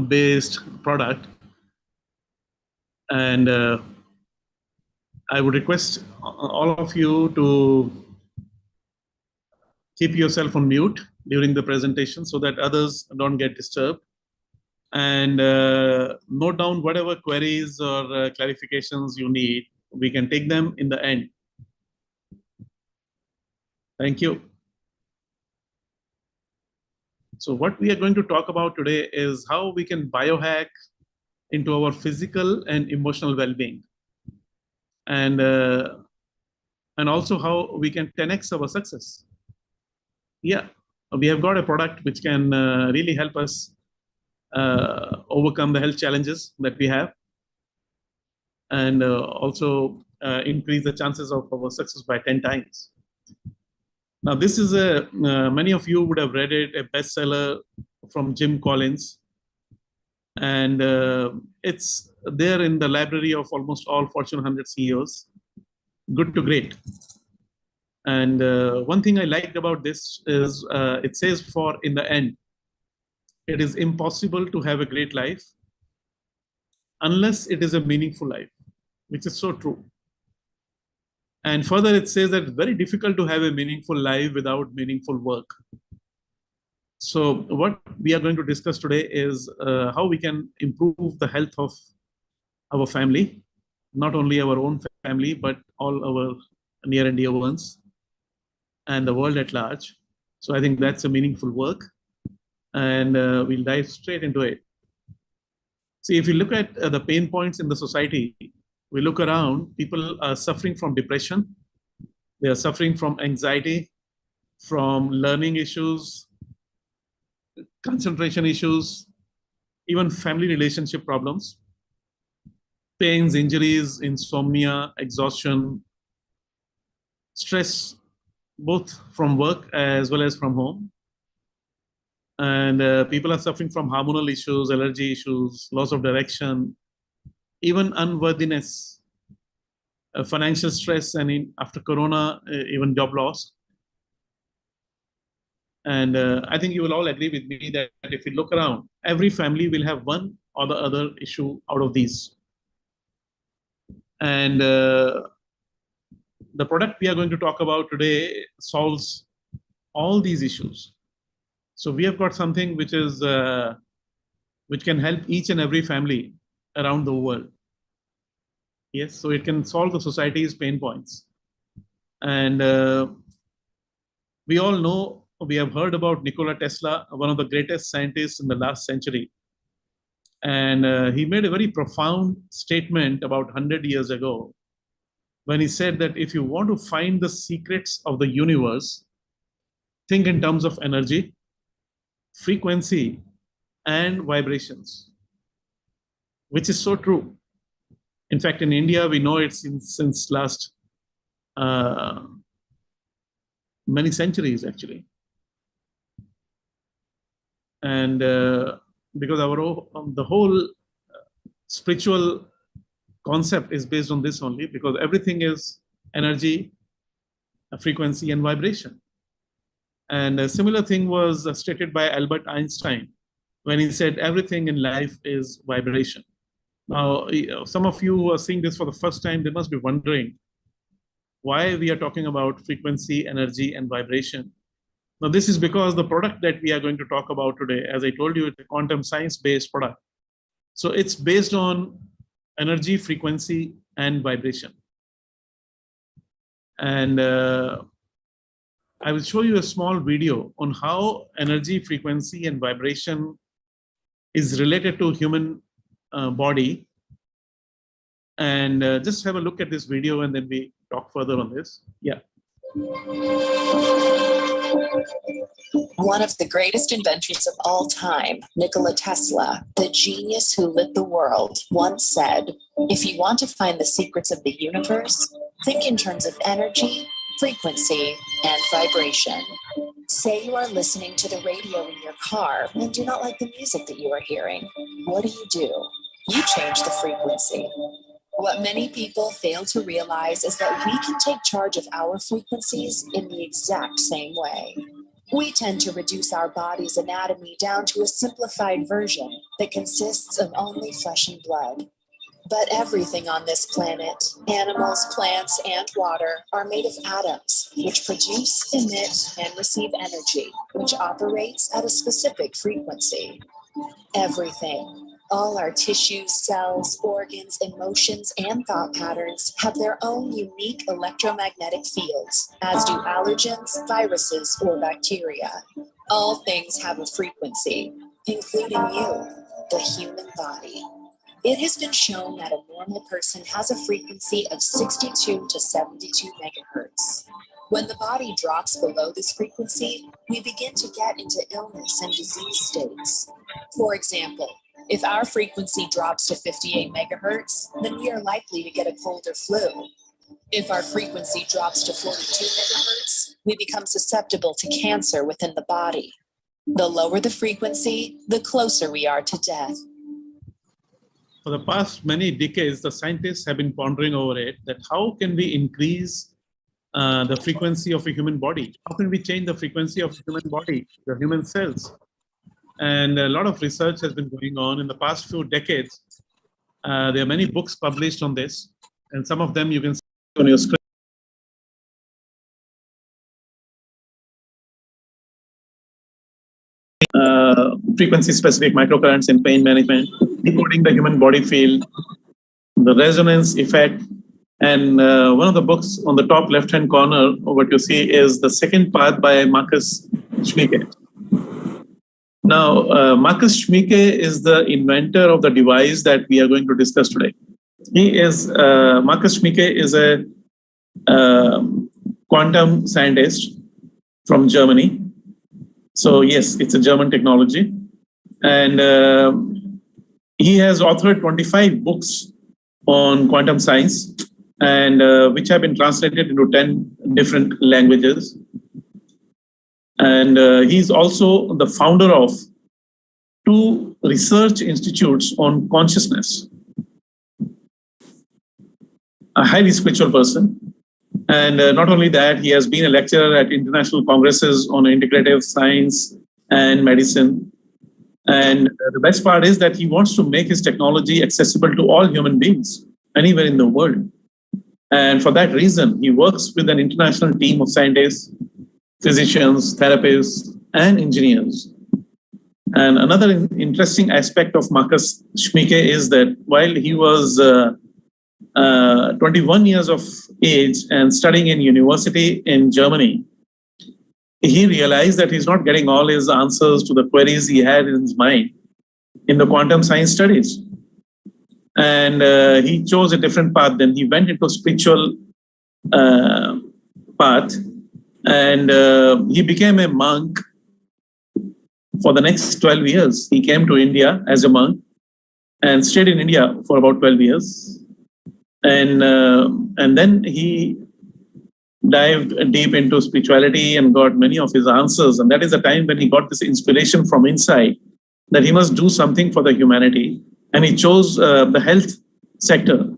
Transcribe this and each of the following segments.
based product. And I would request all of you to keep yourself on mute during the presentation so that others don't get disturbed. And note down whatever queries or clarifications you need. We can take them in the end. Thank you. So what we are going to talk about today is how we can biohack into our physical and emotional well-being. And also how we can 10x our success. Yeah, we have got a product which can really help us overcome the health challenges that we have, and also increase the chances of our success by 10 times. Now, this is many of you would have read it, a bestseller from Jim Collins. And it's there in the library of almost all Fortune 100 CEOs. Good to great. And one thing I liked about this is it says for in the end, it is impossible to have a great life unless it is a meaningful life, which is so true. And further, it says that it's very difficult to have a meaningful life without meaningful work. So what we are going to discuss today is how we can improve the health of our family, not only our own family, but all our near and dear ones and the world at large. So I think that's a meaningful work, and we'll dive straight into it. See, if you look at the pain points in the society, we look around, people are suffering from depression. They are suffering from anxiety, from learning issues, concentration issues, even family relationship problems, pains, injuries, insomnia, exhaustion, stress, both from work as well as from home. And people are suffering from hormonal issues, allergy issues, loss of direction, even unworthiness, financial stress, and after Corona, even job loss. And I think you will all agree with me that if you look around, every family will have one or the other issue out of these. And the product we are going to talk about today solves all these issues. So we have got something which is which can help each and every family around the world. Yes, so it can solve the society's pain points. And we all know, we have heard about Nikola Tesla, one of the greatest scientists in the last century. And he made a very profound statement about 100 years ago when he said that if you want to find the secrets of the universe, think in terms of energy, frequency, and vibrations, which is so true. In fact, in India, we know it since last many centuries, actually. And because the whole spiritual concept is based on this only, because everything is energy, frequency, and vibration. And a similar thing was stated by Albert Einstein when he said everything in life is vibration. Now, some of you who are seeing this for the first time, they must be wondering why we are talking about frequency, energy, and vibration. Now, this is because the product that we are going to talk about today, as I told you, it's a quantum science-based product. So it's based on energy, frequency, and vibration. And I will show you a small video on how energy, frequency, and vibration is related to human body. And just have a look at this video and then we talk further on this. Yeah. One of the greatest inventors of all time, Nikola Tesla, the genius who lit the world, once said, if you want to find the secrets of the universe, think in terms of energy, frequency, and vibration. Say you are listening to the radio in your car and do not like the music that you are hearing. What do? You change the frequency. What many people fail to realize is that we can take charge of our frequencies in the exact same way. We tend to reduce our body's anatomy down to a simplified version, that consists of only flesh and blood. But everything on this planet, animals, plants, and water, are made of atoms, which produce, emit, and receive energy, which operates at a specific frequency. Everything, all our tissues, cells, organs, emotions, and thought patterns have their own unique electromagnetic fields, as do allergens, viruses, or bacteria. All things have a frequency, including you, the human body. It has been shown that a normal person has a frequency of 62 to 72 megahertz. When the body drops below this frequency, we begin to get into illness and disease states. For example, if our frequency drops to 58 megahertz, then we are likely to get a cold or flu. If our frequency drops to 42 megahertz, we become susceptible to cancer within the body. The lower the frequency, the closer we are to death. For the past many decades, the scientists have been pondering over it, that how can we increase the frequency of a human body? How can we change the frequency of the human body, the human cells? And a lot of research has been going on in the past few decades. There are many books published on this, and some of them you can see on your screen. Frequency-specific microcurrents in pain management, decoding the human body field, the resonance effect, and one of the books on the top left-hand corner, what you see is the second path by Marcus Schmieke. Now, Marcus Schmieke is the inventor of the device that we are going to discuss today. Marcus Schmieke is a quantum scientist from Germany. So yes, it's a German technology. And he has authored 25 books on quantum science, and which have been translated into 10 different languages. And he's also the founder of 2 research institutes on consciousness. A highly spiritual person. And not only that, he has been a lecturer at international congresses on integrative science and medicine. And the best part is that he wants to make his technology accessible to all human beings, anywhere in the world. And for that reason, he works with an international team of scientists, physicians, therapists, and engineers. And another interesting aspect of Marcus Schmieke is that while he was 21 years of age and studying in university in Germany, he realized that he's not getting all his answers to the queries he had in his mind in the quantum science studies. And he chose a different path. Then he went into spiritual path, and he became a monk for the next 12 years. He came to India as a monk and stayed in India for about 12 years. And then he dived deep into spirituality and got many of his answers. And that is the time when he got this inspiration from inside that he must do something for the humanity. And he chose the health sector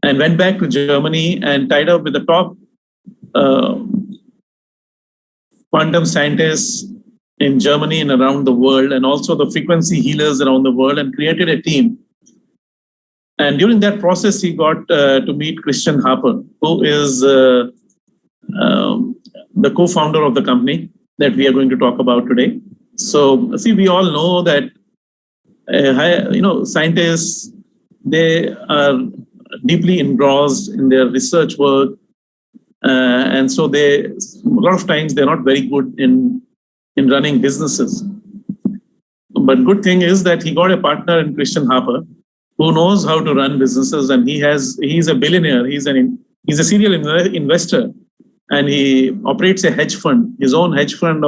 and went back to Germany and tied up with the top quantum scientists in Germany and around the world, and also the frequency healers around the world, and created a team. And during that process, he got to meet Christian Harper, who is the co-founder of the company that we are going to talk about today. So, see, we all know that scientists, they are deeply engrossed in their research work, and so a lot of times they're not very good in running businesses. But good thing is that he got a partner in Christian Harper, who knows how to run businesses, and he's a billionaire. He's a serial investor, and he operates a hedge fund, his own hedge fund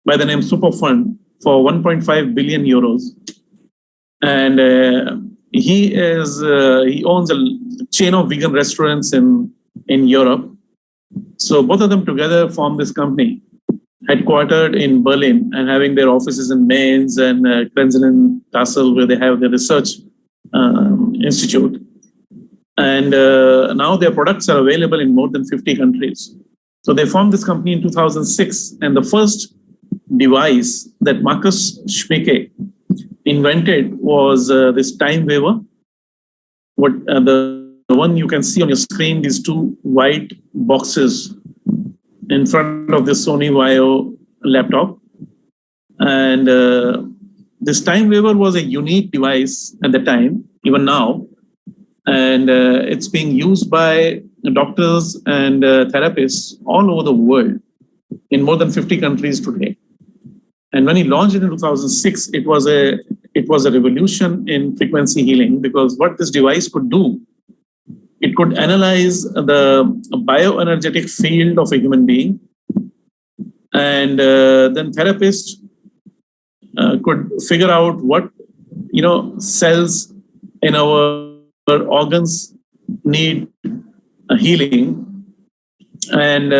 by the name Superfund, for 1.5 billion euros. And he owns a chain of vegan restaurants in Europe. So both of them together form this company, headquartered in Berlin and having their offices in Mainz and Krenzen Kassel, where they have their research institute. And now their products are available in more than 50 countries. So they formed this company in 2006. And the first device that Marcus Schmieke invented was this time waver. What the one you can see on your screen, these two white boxes in front of the Sony Vaio laptop. And this time waver was a unique device at the time, even now. And it's being used by doctors and therapists all over the world in more than 50 countries today. And when he launched it in 2006, it was a revolution in frequency healing, because what this device could do, it could analyze the bioenergetic field of a human being, and then therapists could figure out what cells in our organs need healing, and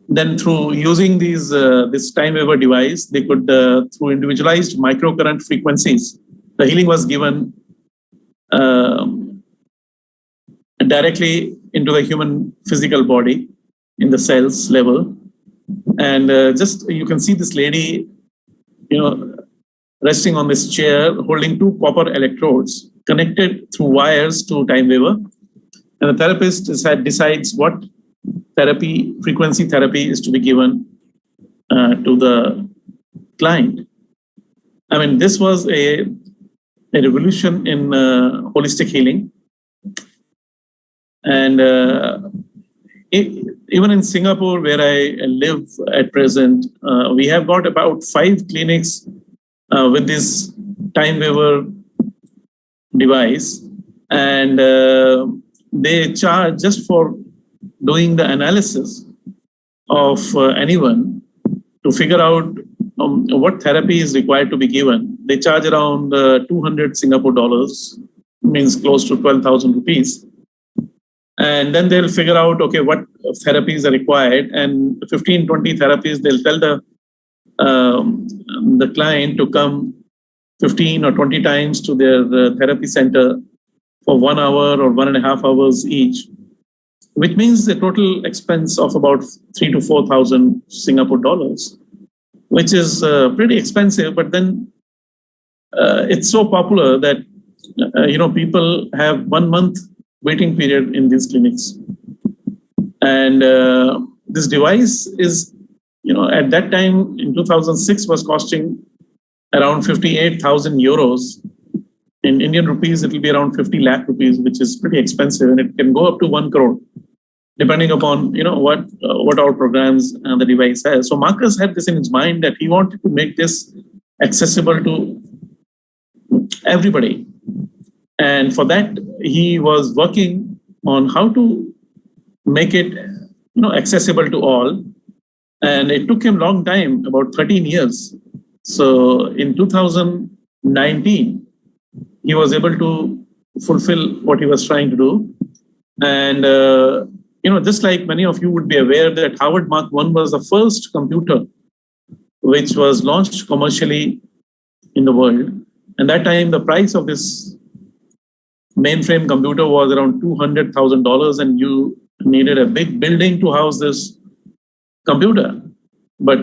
then through using this time waver device, they could through individualized microcurrent frequencies, the healing was given directly into the human physical body in the cells level. And just you can see this lady, resting on this chair, holding two copper electrodes connected through wires to time waver. And the therapist decides what frequency therapy is to be given to the client. I mean, this was a revolution in holistic healing. And even in Singapore, where I live at present, we have got about 5 clinics with this time waver device. And they charge just for doing the analysis of anyone to figure out what therapy is required to be given. They charge around 200 Singapore dollars, means close to 12,000 rupees. And then they'll figure out, okay, what therapies are required, and 15, 20 therapies, they'll tell the client to come 15 or 20 times to their therapy center for 1 hour or 1.5 hours each, which means a total expense of about 3,000 to 4,000 Singapore dollars, which is pretty expensive. But then it's so popular that people have 1 month waiting period in these clinics. And this device is, at that time in 2006 was costing around 58,000 euros. In Indian rupees, it will be around 50 lakh rupees, which is pretty expensive, and it can go up to 1 crore, depending upon what all programs the device has. So Marcus had this in his mind that he wanted to make this accessible to everybody. And for that, he was working on how to make it accessible to all. And it took him a long time, about 13 years. So in 2019, he was able to fulfill what he was trying to do. And, just like many of you would be aware that Harvard Mark I was the first computer which was launched commercially in the world. And that time, the price of this mainframe computer was around $200,000, and you needed a big building to house this computer. But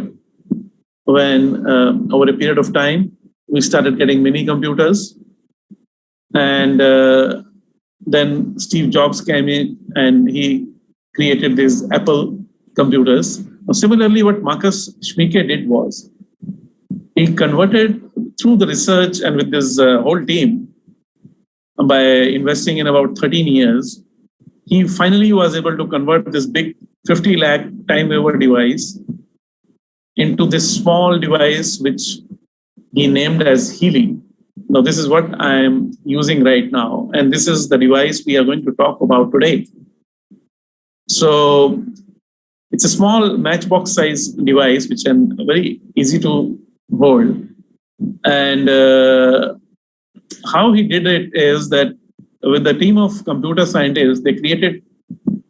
when over a period of time, we started getting mini computers, and then Steve Jobs came in and he created these Apple computers. Now, similarly, what Marcus Schmieke did was he converted through the research and with this whole team, by investing in about 13 years, he finally was able to convert this big 50 lakh time waver device into this small device, which he named as Healy. Now, this is what I'm using right now. And this is the device we are going to talk about today. So it's a small matchbox size device, which is very easy to hold. And how he did it is that with the team of computer scientists, they created,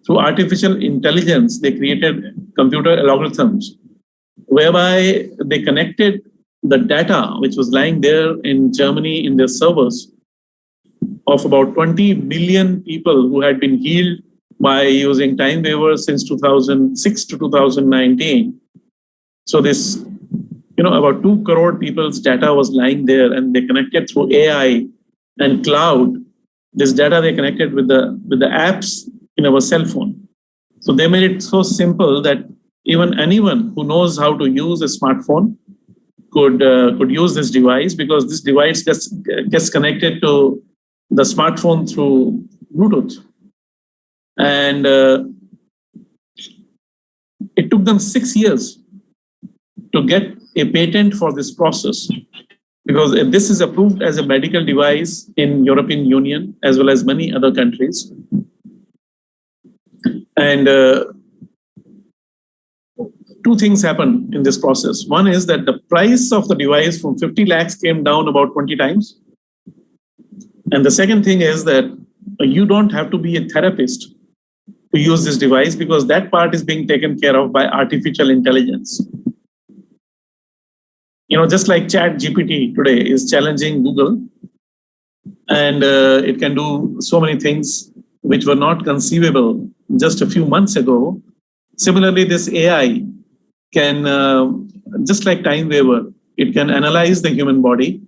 through artificial intelligence, they created computer algorithms whereby they connected the data which was lying there in Germany in their servers of about 20 million people who had been healed by using time waivers since 2006 to 2019. So this, about 2 crore people's data was lying there, and they connected through AI and cloud. This data they connected with the apps in our cell phone. So they made it so simple that even anyone who knows how to use a smartphone could use this device, because this device gets connected to the smartphone through Bluetooth. And it took them 6 years to get a patent for this process, because this is approved as a medical device in European Union as well as many other countries. And 2 things happen in this process. One is that the price of the device from 50 lakhs came down about 20 times. And the second thing is that you don't have to be a therapist to use this device, because that part is being taken care of by artificial intelligence. Just like Chat GPT today is challenging Google, and it can do so many things which were not conceivable just a few months ago. Similarly, this AI can, just like Time Waver, it can analyze the human body,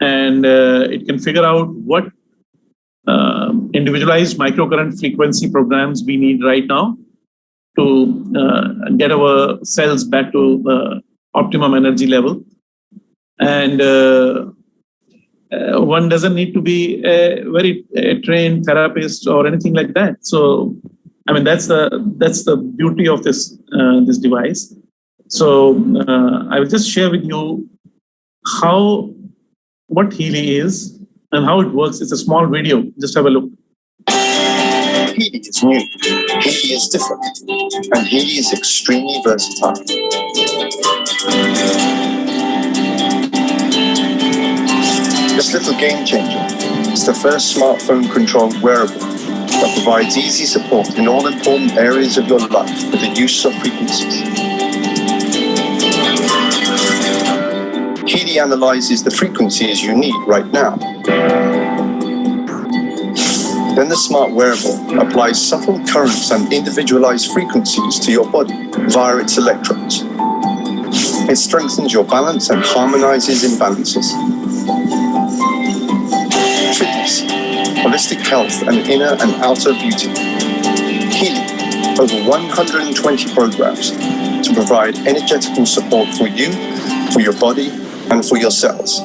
and it can figure out what individualized microcurrent frequency programs we need right now to get our cells back to the optimum energy level. And one doesn't need to be a very trained therapist or anything like that. So, I mean, that's the beauty of this device. So I will just share with you what Healy is and how it works. It's a small video. Just have a look. Healy is new, Healy is different, and Healy is extremely versatile. This little game changer is the first smartphone-controlled wearable that provides easy support in all important areas of your life with the use of frequencies. Healy analyzes the frequencies you need right now. Then the smart wearable applies subtle currents and individualized frequencies to your body via its electrodes. It strengthens your balance and harmonizes imbalances. Fitness, holistic health, and inner and outer beauty. Healy, over 120 programs to provide energetical support for you, for your body, and for your cells.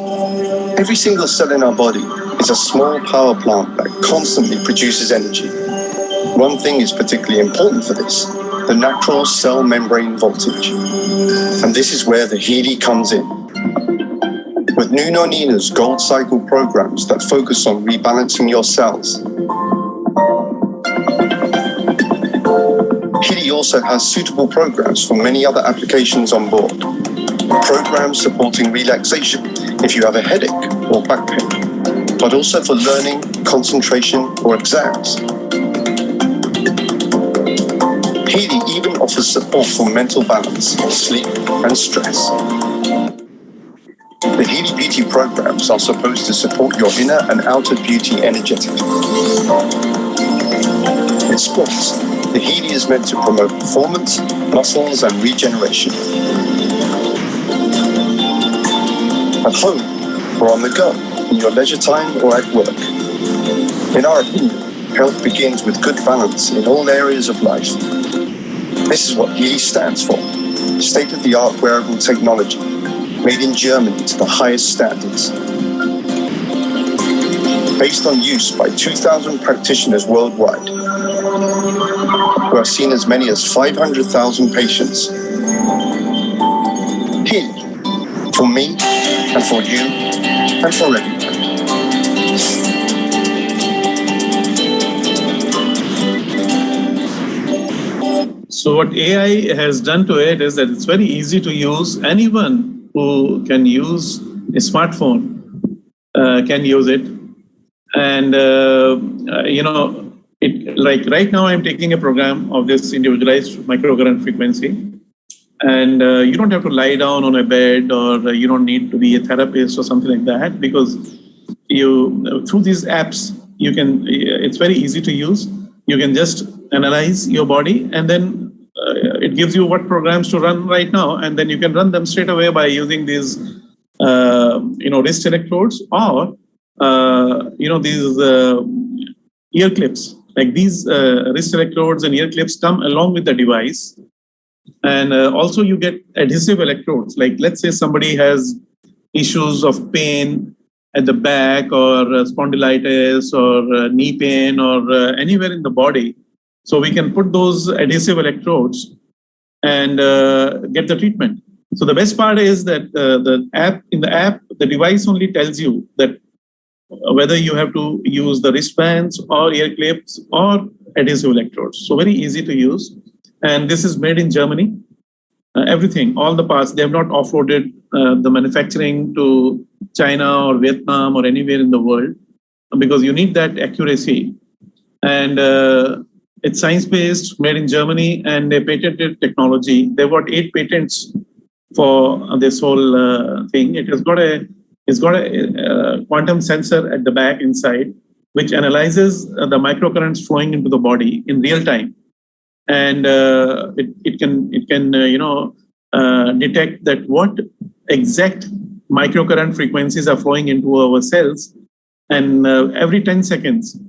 Every single cell in our body is a small power plant that constantly produces energy. One thing is particularly important for this, the natural cell membrane voltage. And this is where the Healy comes in. With new Nonina's Gold Cycle programs that focus on rebalancing your cells. Healy also has suitable programs for many other applications on board. Programs supporting relaxation if you have a headache or back pain, but also for learning, concentration, or exams. Healy even offers support for mental balance, sleep, and stress. The Healy Beauty programs are supposed to support your inner and outer beauty energetically. In sports, the Healy is meant to promote performance, muscles, and regeneration. At home, or on the go, in your leisure time or at work. In our opinion, health begins with good balance in all areas of life. This is what Healy stands for, state-of-the-art wearable technology, made in Germany to the highest standards. Based on use by 2,000 practitioners worldwide, who have seen as many as 500,000 patients. Healy, for me, and for you, and for everyone. So what AI has done to it is that it's very easy to use. Anyone who can use a smartphone can use it. And, like right now I'm taking a program of this individualized microcurrent frequency. And you don't have to lie down on a bed, or you don't need to be a therapist or something like that, because through these apps, it's very easy to use. You can just analyze your body, and then it it gives you what programs to run right now, and then you can run them straight away by using these, wrist electrodes or, these ear clips. Like these wrist electrodes and ear clips come along with the device. And also you get adhesive electrodes. Like let's say somebody has issues of pain at the back or spondylitis or knee pain or anywhere in the body. So we can put those adhesive electrodes and get the treatment. So the best part is that the app, the device only tells you that whether you have to use the wristbands or ear clips or adhesive electrodes. So very easy to use. And this is made in Germany. Everything, all the parts, they have not offloaded the manufacturing to China or Vietnam or anywhere in the world, because you need that accuracy. And it's science-based, made in Germany, and they patented technology. They've got 8 patents for this whole thing. It's got a quantum sensor at the back inside, which analyzes the microcurrents flowing into the body in real time. And it can detect that what exact microcurrent frequencies are flowing into our cells, and every 10 seconds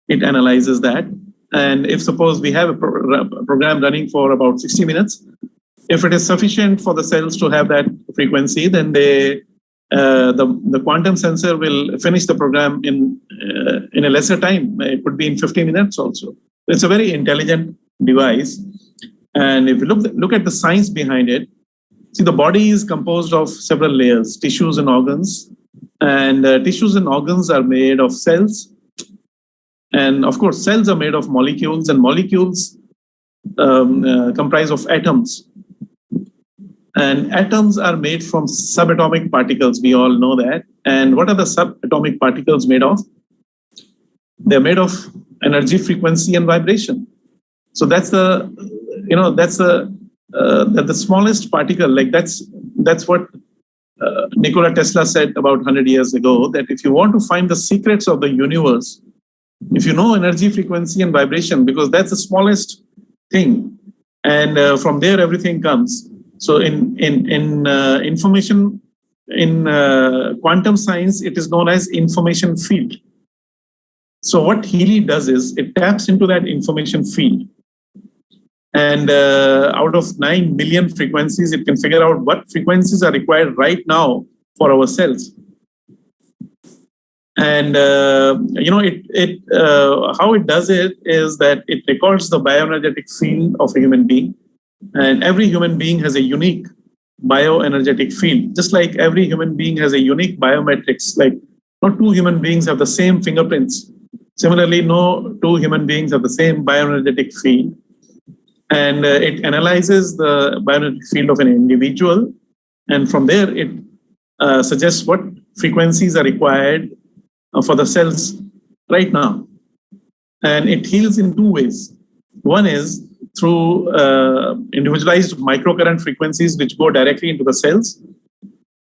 it analyzes that. And if suppose we have a program running for about 60 minutes, if it is sufficient for the cells to have that frequency, then the quantum sensor will finish the program in a lesser time. It could be in 50 minutes also. It's a very intelligent device. And if you look at the science behind it, see, the body is composed of several layers, tissues and organs. And tissues and organs are made of cells. And of course, cells are made of molecules, and molecules comprise of atoms. And atoms are made from subatomic particles. We all know that. And what are the subatomic particles made of? They're made of energy, frequency, and vibration. So that's the smallest particle. Like that's what Nikola Tesla said about 100 years ago, that if you want to find the secrets of the universe, if you know energy, frequency, and vibration, because that's the smallest thing, and from there everything comes. So in information, in quantum science, it is known as information field. So what Healy does is it taps into that information field. And out of 9 million frequencies, it can figure out what frequencies are required right now for our cells. And how it does it is that it records the bioenergetic field of a human being. And every human being has a unique bioenergetic field, just like every human being has a unique biometrics. Like not 2 human beings have the same fingerprints. Similarly, no 2 human beings have the same bioenergetic field. And it analyzes the bioenergetic field of an individual. And from there, it suggests what frequencies are required for the cells right now. And it heals in 2 ways. One is through individualized microcurrent frequencies, which go directly into the cells.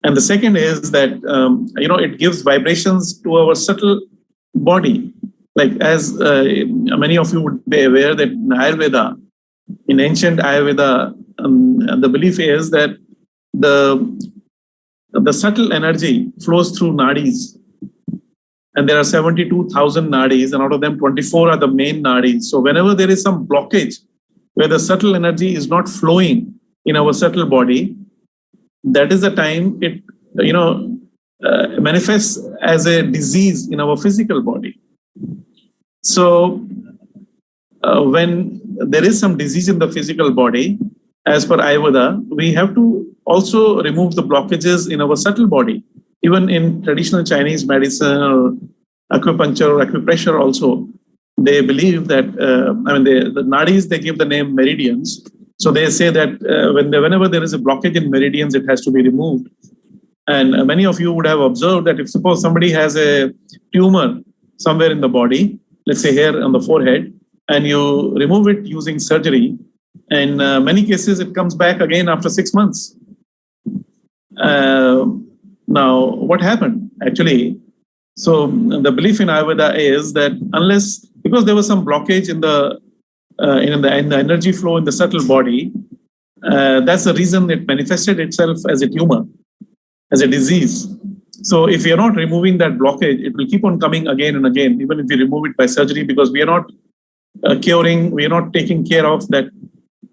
And the second is that, it gives vibrations to our subtle body. Like as many of you would be aware that in Ayurveda, in ancient Ayurveda, the belief is that the subtle energy flows through nadis. And there are 72,000 nadis, and out of them, 24 are the main nadis. So whenever there is some blockage where the subtle energy is not flowing in our subtle body, that is the time it manifests as a disease in our physical body. So when there is some disease in the physical body, as per Ayurveda, we have to also remove the blockages in our subtle body. Even in traditional Chinese medicine or acupuncture or acupressure also, they believe that, the nadis, they give the name meridians. So they say that whenever there is a blockage in meridians, it has to be removed. And many of you would have observed that if suppose somebody has a tumor somewhere in the body, let's say here on the forehead, and you remove it using surgery, in many cases, it comes back again after 6 months. Now, what happened actually? So the belief in Ayurveda is that because there was some blockage in the energy flow in the subtle body, that's the reason it manifested itself as a tumor, as a disease. So if we are not removing that blockage, it will keep on coming again and again, even if we remove it by surgery, because we are not curing, we are not taking care of that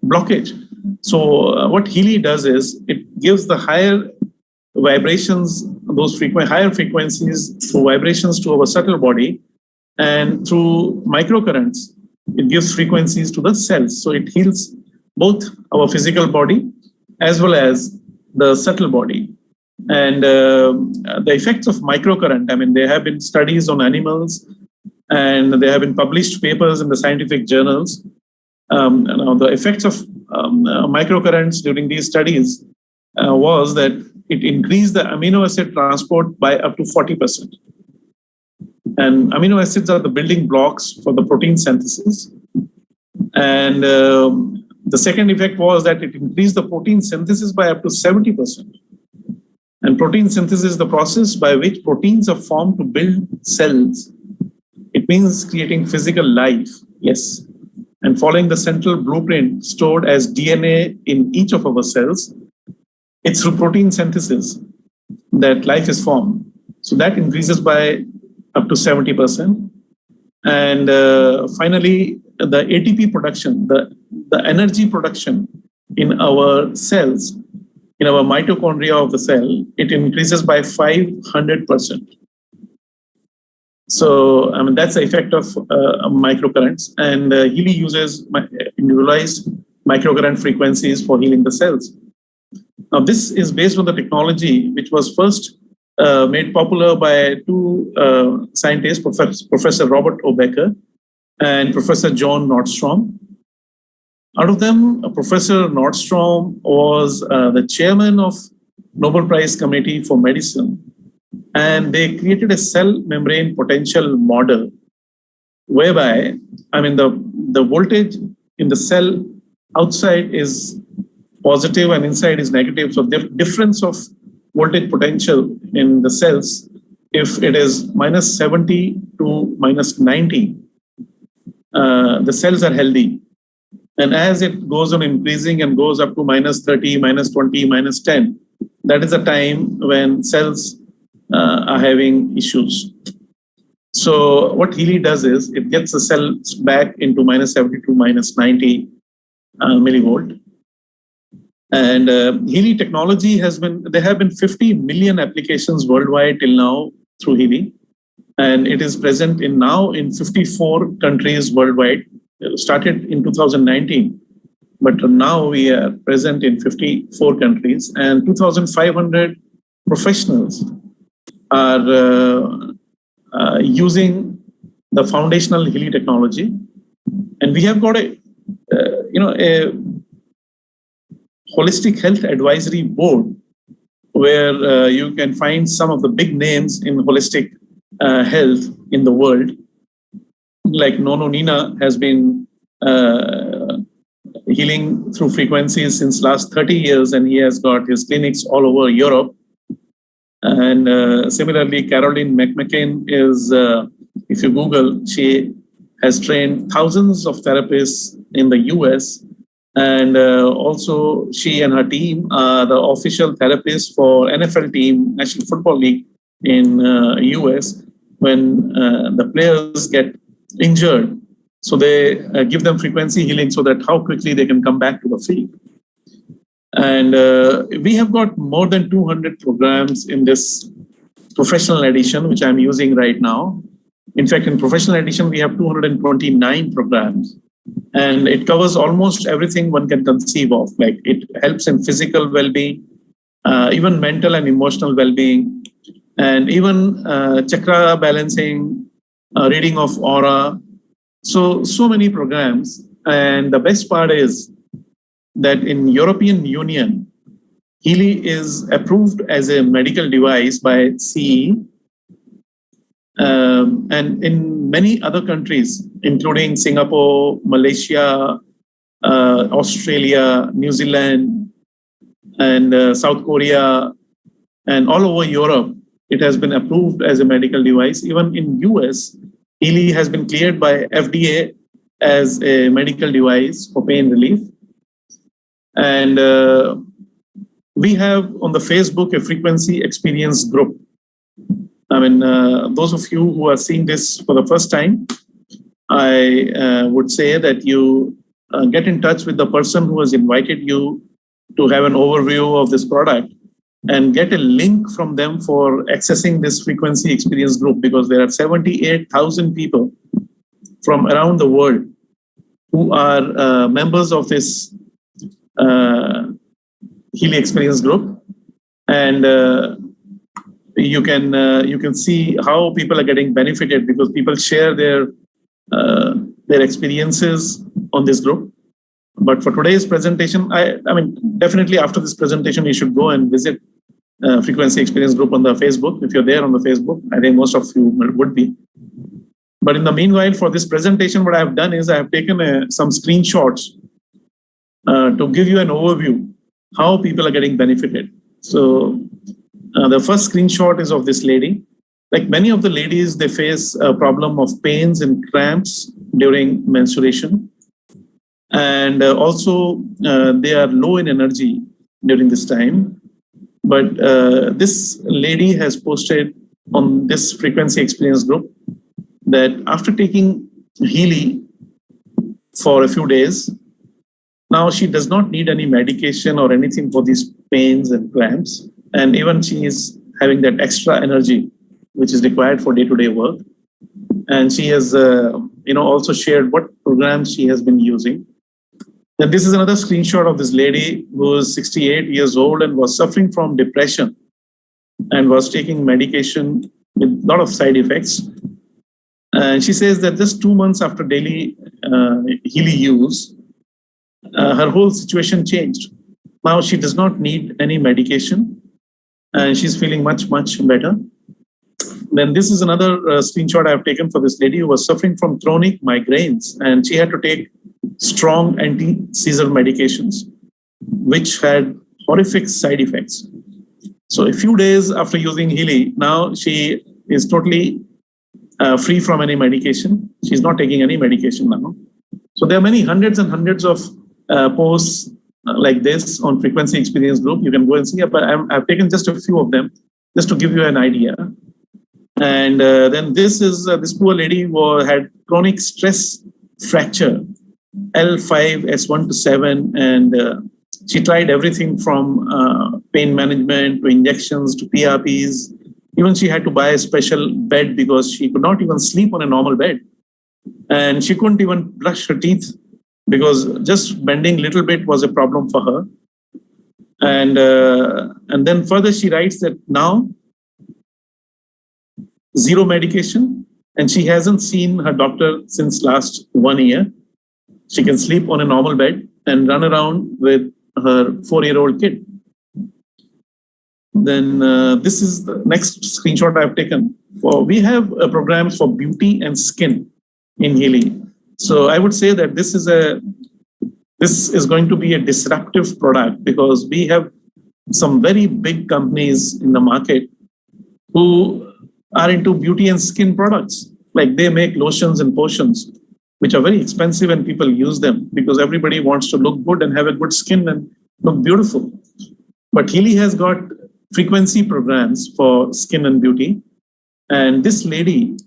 blockage. So what Healy does is it gives the higher vibrations, those higher frequencies through vibrations to our subtle body, and through microcurrents, it gives frequencies to the cells. So it heals both our physical body as well as the subtle body. And the effects of microcurrent, I mean, there have been studies on animals and there have been published papers in the scientific journals. Now the effects of microcurrents during these studies was that it increased the amino acid transport by up to 40%. And amino acids are the building blocks for the protein synthesis. And the second effect was that it increased the protein synthesis by up to 70%. And protein synthesis is the process by which proteins are formed to build cells. It means creating physical life, yes. And following the central blueprint stored as DNA in each of our cells, it's through protein synthesis that life is formed. So that increases by up to 70%. And finally, the ATP production, the energy production in our cells, in our mitochondria of the cell, it increases by 500%. So, I mean, that's the effect of microcurrents. And Healy uses individualized microcurrent frequencies for healing the cells. Now, this is based on the technology which was first made popular by two scientists, Professor Robert O. Becker and Professor John Nordstrom. Out of them, Professor Nordstrom was the chairman of Nobel Prize Committee for Medicine, and they created a cell membrane potential model whereby, I mean, the voltage in the cell outside is positive and inside is negative. So the difference of voltage potential in the cells, if it is minus 70 to minus 90, the cells are healthy. And as it goes on increasing and goes up to minus 30, minus 20, minus 10, that is a time when cells are having issues. So what Healy does is it gets the cells back into minus 70 to minus 90 millivolt. And Healy technology there have been 50 million applications worldwide till now through Healy. And it is present now in 54 countries worldwide. It started in 2019, but now we are present in 54 countries, and 2,500 professionals are using the foundational Healy technology. And we have got a holistic health advisory board where you can find some of the big names in holistic health in the world. Like Nono Nina has been healing through frequencies since last 30 years, and he has got his clinics all over Europe. And similarly, Caroline McMcCain is, if you Google, she has trained thousands of therapists in the US. And also she and her team are the official therapists for NFL team, National Football League in US, when the players get injured. So they give them frequency healing so that how quickly they can come back to the field. And we have got more than 200 programs in this professional edition, which I'm using right now. In fact, in professional edition, we have 229 programs. And it covers almost everything one can conceive of. Like it helps in physical well-being, even mental and emotional well-being, and even chakra balancing, reading of aura. So many programs. And the best part is that in European Union, Healy is approved as a medical device by CE. And in many other countries, including Singapore, Malaysia, Australia, New Zealand, and South Korea, and all over Europe, it has been approved as a medical device. Even in US, Healy has been cleared by FDA as a medical device for pain relief. And we have on the Facebook a frequency experience group. I mean, those of you who are seeing this for the first time, I would say that you get in touch with the person who has invited you to have an overview of this product and get a link from them for accessing this frequency experience group, because there are 78,000 people from around the world who are members of this Healy experience group. And you can see how people are getting benefited, because people share their experiences on this group. But for today's presentation, I mean, definitely after this presentation, you should go and visit Frequency Experience Group on the Facebook. If you're there on the Facebook, I think most of you would be. But in the meanwhile, for this presentation, what I've done is I have taken some screenshots to give you an overview how people are getting benefited. So the first screenshot is of this lady. Like many of the ladies, they face a problem of pains and cramps during menstruation. And also they are low in energy during this time. But this lady has posted on this Frequency Experience Group that after taking Healy for a few days, now she does not need any medication or anything for these pains and cramps. And even she is having that extra energy which is required for day-to-day work. And she has also shared what programs she has been using. Then this is another screenshot of this lady who is 68 years old and was suffering from depression and was taking medication with a lot of side effects. And she says that just 2 months after daily Healy use, her whole situation changed. Now she does not need any medication and she's feeling much, much better. Then this is another screenshot I've taken for this lady who was suffering from chronic migraines, and she had to take strong anti-seizure medications, which had horrific side effects. So a few days after using Healy, now she is totally free from any medication. She's not taking any medication now. So there are many hundreds and hundreds of posts like this on Frequency Experience Group. You can go and see it, but I've taken just a few of them just to give you an idea. And then this is this poor lady who had chronic stress fracture, L5, S1 to 7, and she tried everything from pain management to injections to PRPs. Even she had to buy a special bed because she could not even sleep on a normal bed. And she couldn't even brush her teeth because just bending a little bit was a problem for her. And then further she writes that now, zero medication, and she hasn't seen her doctor since last 1 year. She can sleep on a normal bed and run around with her 4-year-old kid. Then this is the next screenshot I've taken. We have programs for beauty and skin in Healy. So I would say that this is going to be a disruptive product, because we have some very big companies in the market who are into beauty and skin products. Like they make lotions and potions, which are very expensive, and people use them because everybody wants to look good and have a good skin and look beautiful. But Healy has got frequency programs for skin and beauty. And this lady,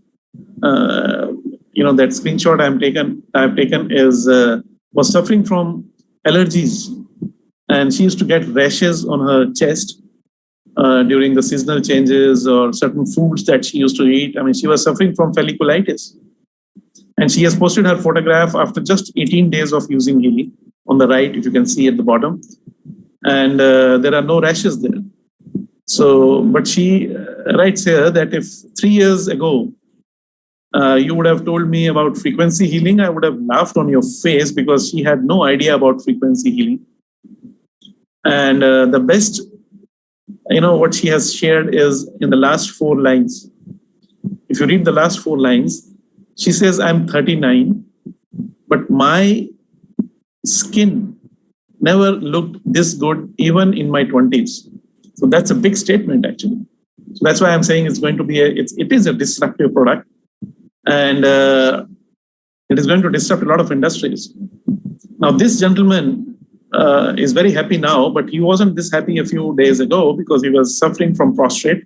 that screenshot I've taken is was suffering from allergies, and she used to get rashes on her chest during the seasonal changes or certain foods that she used to eat. I mean, she was suffering from folliculitis. And she has posted her photograph after just 18 days of using Healy on the right, if you can see at the bottom. And there are no rashes there. So, but she writes here that if 3 years ago, you would have told me about frequency healing, I would have laughed on your face, because she had no idea about frequency healing. And the best, what she has shared is in the last 4 lines. If you read the last 4 lines, she says, I'm 39, but my skin never looked this good even in my 20s. So that's a big statement, actually. So that's why I'm saying it's going to be it is a disruptive product, and it is going to disrupt a lot of industries. Now, this gentleman is very happy now, but he wasn't this happy a few days ago because he was suffering from prostrate.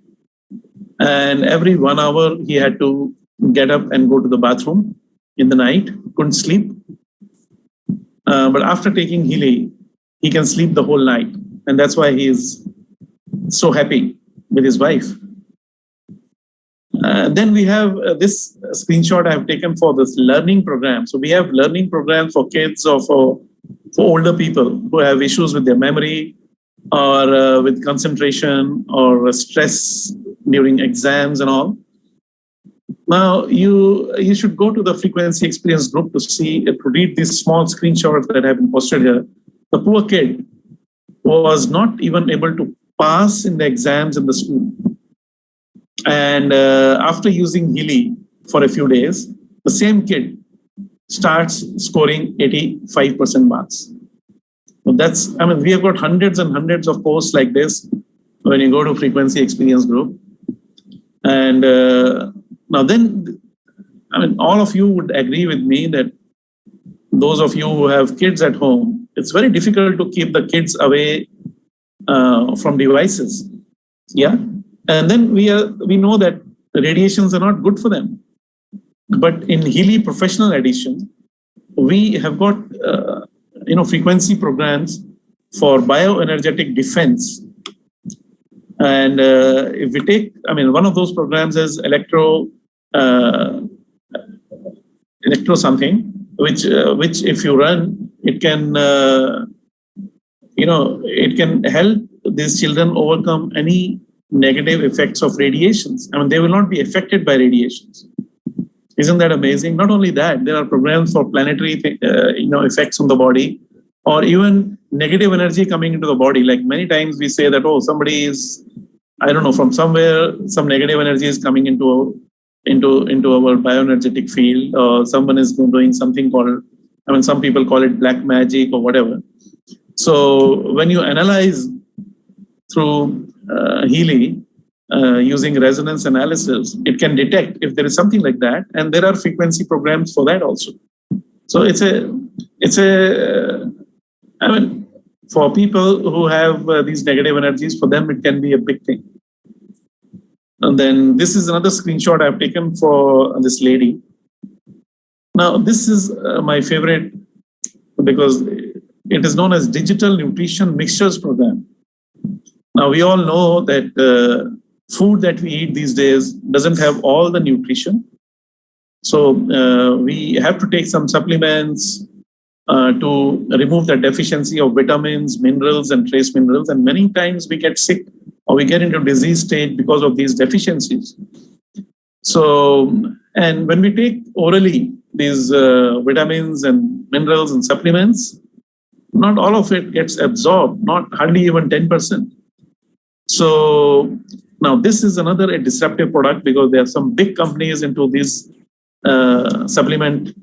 And every 1 hour, he had to get up and go to the bathroom in the night, couldn't sleep. But after taking Healy, he can sleep the whole night. And that's why he is so happy with his wife. Then we have this screenshot I have taken for this learning program. So we have learning programs for kids or for older people who have issues with their memory or with concentration or stress during exams and all. Now, you should go to the frequency experience group to see, to read these small screenshots that have been posted here. The poor kid was not even able to pass in the exams in the school. And after using Healy for a few days, the same kid starts scoring 85% marks. So we have got hundreds and hundreds of posts like this when you go to frequency experience group. And now then, all of you would agree with me that those of you who have kids at home, it's very difficult to keep the kids away from devices. Yeah. And then we know that the radiations are not good for them. But in Healy Professional Edition, we have got frequency programs for bioenergetic defense. And if we take, one of those programs is electro something, which if you run, it can it can help these children overcome any negative effects of radiations. They will not be affected by radiations. Isn't that amazing? Not only that, there are programs for planetary effects on the body, or even negative energy coming into the body. Like many times we say that, somebody is, from somewhere, some negative energy is coming into our bioenergetic field, or someone is doing something called, some people call it black magic or whatever. So when you analyze through Healy, using resonance analysis, it can detect if there is something like that, and there are frequency programs for that also. So for people who have these negative energies, for them it can be a big thing. And then this is another screenshot I've taken for this lady. Now this is my favorite because it is known as Digital Nutrition Mixtures Program. Now we all know that food that we eat these days doesn't have all the nutrition. So we have to take some supplements to remove the deficiency of vitamins, minerals, and trace minerals. And many times we get sick or we get into disease state because of these deficiencies. So, and when we take orally these vitamins and minerals and supplements, not all of it gets absorbed, not hardly even 10%. So now this is a disruptive product because there are some big companies into this supplement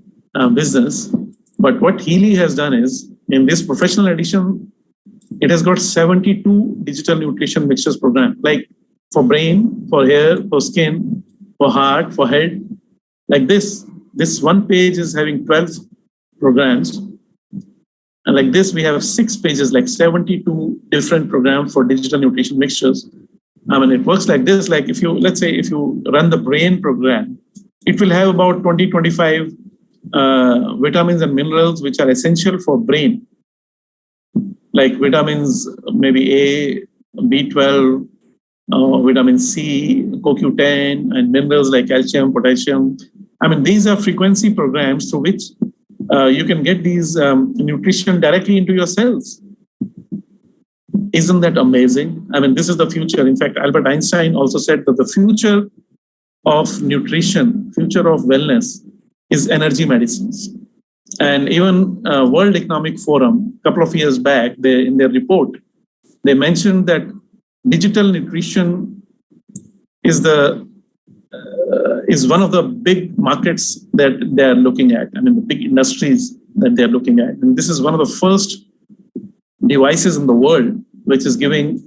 business. But what Healy has done is, in this professional edition, it has got 72 digital nutrition mixtures program, like for brain, for hair, for skin, for heart, for head. Like this one page is having 12 programs. And like this, we have 6 pages, like 72 different programs for digital nutrition mixtures. It works like this. Like if you run the brain program, it will have about 25 vitamins and minerals which are essential for brain. Like vitamins, maybe A, B12, vitamin C, CoQ10, and minerals like calcium, potassium. These are frequency programs through which you can get these nutrition directly into your cells. Isn't that amazing? This is the future. In fact, Albert Einstein also said that the future of nutrition, future of wellness is energy medicines. And even World Economic Forum, a couple of years back, in their report, they mentioned that digital nutrition is one of the big markets that they're looking at. The big industries that they're looking at. And this is one of the first devices in the world which is giving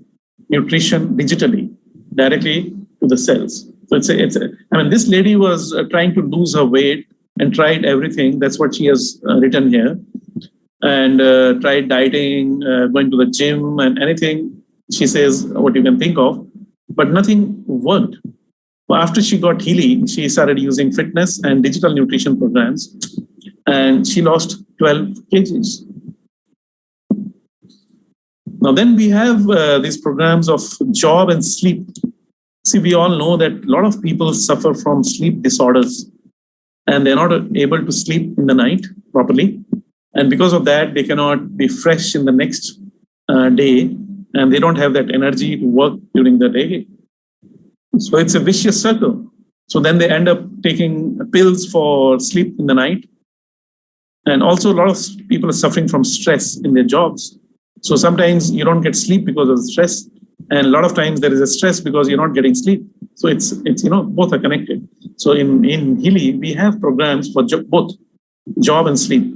nutrition digitally, directly to the cells. So this lady was trying to lose her weight and tried everything. That's what she has written here. and tried dieting, going to the gym and anything, she says, what you can think of, but nothing worked. Well, after she got Healy, she started using fitness and digital nutrition programs, and she lost 12 kgs. Now, then we have these programs of job and sleep. See, we all know that a lot of people suffer from sleep disorders, and they're not able to sleep in the night properly. And because of that, they cannot be fresh in the next day, and they don't have that energy to work during the day. So it's a vicious circle. So then they end up taking pills for sleep in the night. And also a lot of people are suffering from stress in their jobs. So sometimes you don't get sleep because of the stress. And a lot of times there is a stress because you're not getting sleep. So it's both are connected. So in Healy, we have programs for both job and sleep.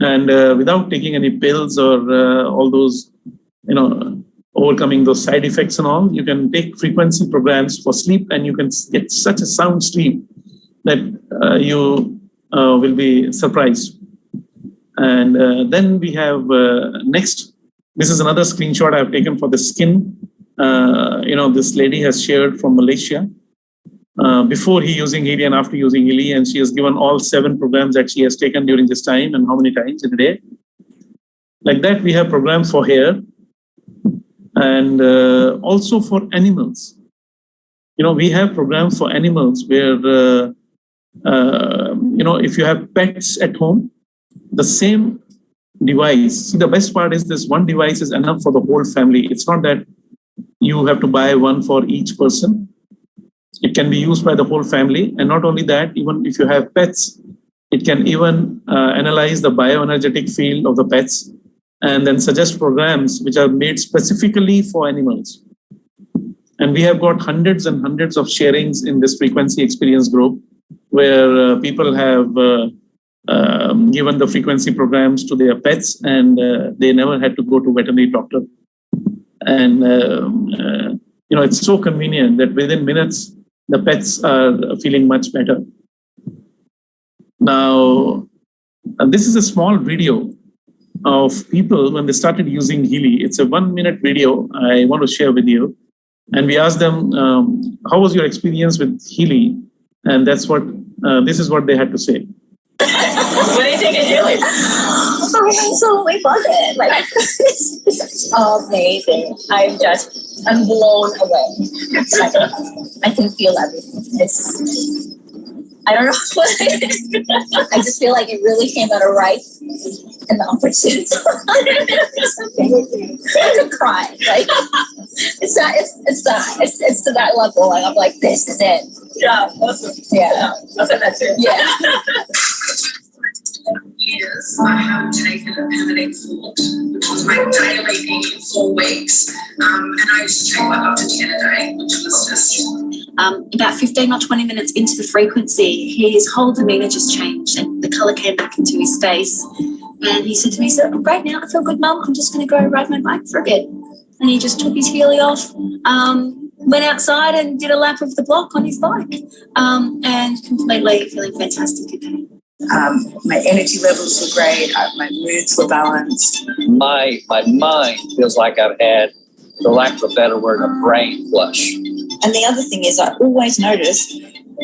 And without taking any pills or all those, overcoming those side effects and all, you can take frequency programs for sleep, and you can get such a sound sleep that you will be surprised. And then we have next. This is another screenshot I've taken for the skin. This lady has shared from Malaysia before using Healy and after using Healy, and she has given all 7 programs that she has taken during this time and how many times in a day. Like that, we have programs for hair and also for animals. We have programs for animals where, if you have pets at home, the same device. See, the best part is this one device is enough for the whole family. It's not that you have to buy one for each person. It can be used by the whole family. And not only that, even if you have pets, it can even analyze the bioenergetic field of the pets and then suggest programs which are made specifically for animals. And we have got hundreds and hundreds of sharings in this frequency experience group where people have given the frequency programs to their pets, and they never had to go to veterinary doctor. And it's so convenient that within minutes the pets are feeling much better. Now, this is a small video of people when they started using Healy. It's a 1-minute video I want to share with you. And we asked them, how was your experience with Healy? And this is what they had to say. What do you think of Healy? I absolutely love it. Like, it's amazing. I'm blown away. Like, I can feel everything. I don't know what it is. I just feel like it really came at a right and the opportune time. It's amazing. I could cry. Like, it's to that level. And I'm like, this is it. Yeah, awesome. Yeah. I said that too. Yeah. Years, I have taken a permanent thought, which was my daily thing for weeks. And I used to take like up to 10 a day, which was just... About 15 or 20 minutes into the frequency, his whole demeanour just changed and the colour came back into his face. And he said to me, "I'm great now, I feel good, Mum, I'm just going to go ride my bike for a bit." And he just took his Healy off, went outside and did a lap of the block on his bike, and completely feeling fantastic again. My energy levels were great. My moods were balanced. My mind feels like I've had, for lack of a better word, a brain flush. And the other thing is, I always notice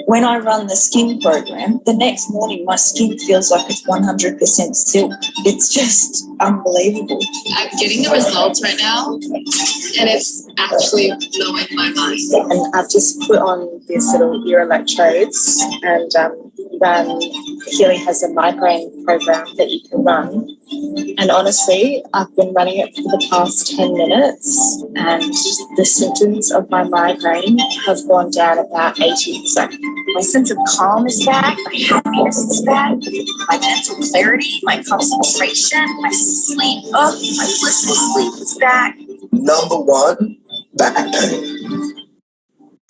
when I run the skin program, the next morning my skin feels like it's 100% silk. It's just unbelievable. I'm getting the results right now, and it's actually blowing my mind. And I've just put on these little ear electrodes, and then Healy has a migraine program that you can run. And honestly, I've been running it for the past 10 minutes, and the symptoms of my migraine have gone down about 80%. My sense of calm is back, my happiness is back, my mental clarity, my concentration, my sleep, my blissful sleep is back. Number 1, back pain.